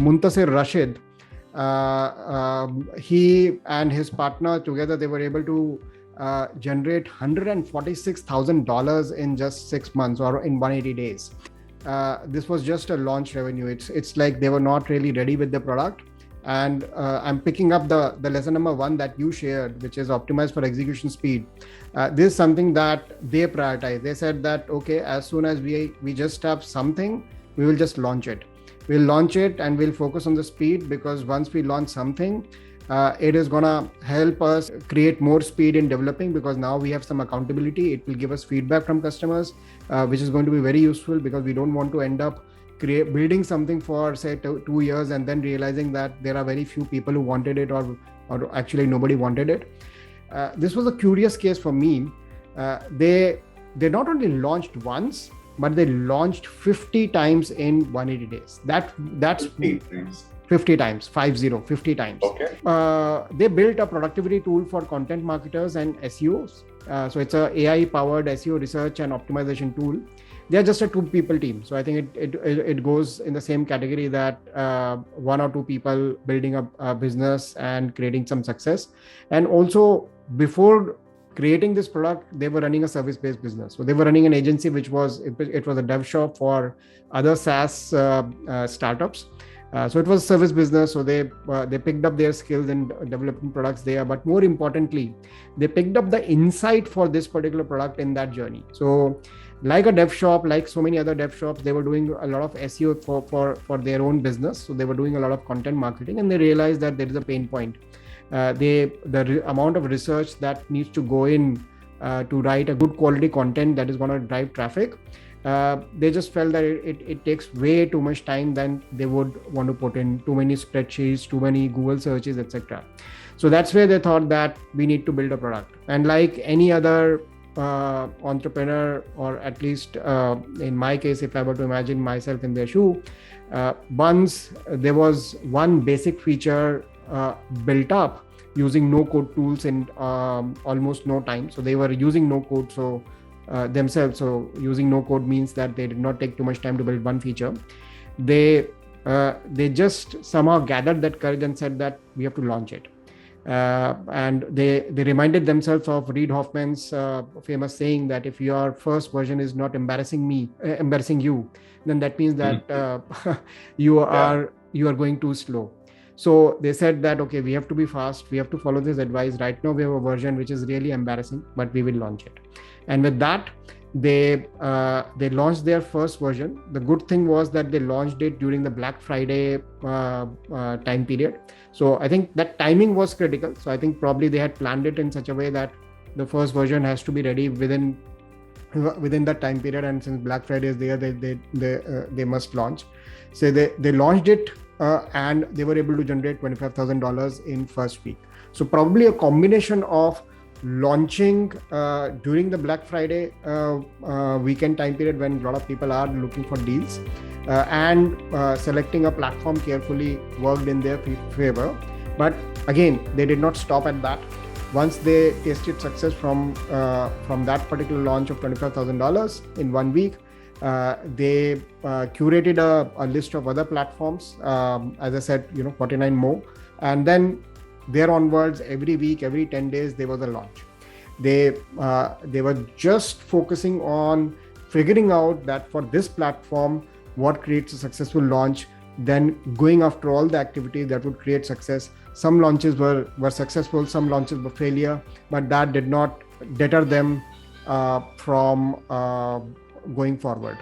Muntasir Rashid, he and his partner together, they were able to generate $146,000 in just 6 months or in 180 days. This was just a launch revenue. It's like they were not really ready with the product. And I'm picking up the lesson number 1 that you shared, which is optimize for execution speed. This is something that they prioritize. They said that, okay, as soon as we just have something, we will just launch it. We'll launch it and we'll focus on the speed, because once we launch something, it is going to help us create more speed in developing, because now we have some accountability. It will give us feedback from customers, which is going to be very useful, because we don't want to end up building something for say 2 years and then realizing that there are very few people who wanted it, or actually nobody wanted it. This was a curious case for me. They not only launched once, but they launched 50 times in 180 days. That's 50 times. 50 times. Okay. They built a productivity tool for content marketers and SEOs. So it's a AI powered SEO research and optimization tool. They are just a 2-people team. So I think it goes in the same category that 1 or 2 people building a business and creating some success. And also before creating this product, they were running a service-based business. So they were running an agency, which was a dev shop for other SaaS startups. So it was a service business. So they picked up their skills in developing products there. But more importantly, they picked up the insight for this particular product in that journey. So like a dev shop, like so many other dev shops, they were doing a lot of SEO for their own business. So they were doing a lot of content marketing, and they realized that there is a pain point. The amount of research that needs to go in to write a good quality content that is going to drive traffic, they just felt that it takes way too much time than they would want to put in. Too many spreadsheets, too many Google searches, etc. So that's where they thought that we need to build a product. And like any other entrepreneur, or at least in my case, if I were to imagine myself in their shoe, once there was one basic feature built up using no-code tools in almost no time. So they were using no-code themselves. So using no-code means that they did not take too much time to build one feature. They just somehow gathered that courage and said that we have to launch it. And they reminded themselves of Reid Hoffman's famous saying that if your first version is not embarrassing you, then that means that you are going too slow. So they said that, okay, we have to be fast. We have to follow this advice. Right now, we have a version which is really embarrassing, but we will launch it. And with that, they launched their first version. The good thing was that they launched it during the Black Friday time period. So I think that timing was critical. So I think probably they had planned it in such a way that the first version has to be ready within that time period. And since Black Friday is there, they must launch. So they launched it. And they were able to generate $25,000 in first week. So probably a combination of launching during the Black Friday weekend time period when a lot of people are looking for deals, and selecting a platform carefully worked in their favor. But again, they did not stop at that. Once they tasted success from that particular launch of $25,000 in 1 week, they curated a list of other platforms, as I said, 49 more. And then there onwards, every week, every 10 days, there was a launch. They were just focusing on figuring out that for this platform, what creates a successful launch, then going after all the activities that would create success. Some launches were successful, some launches were failure, but that did not deter them from going forward.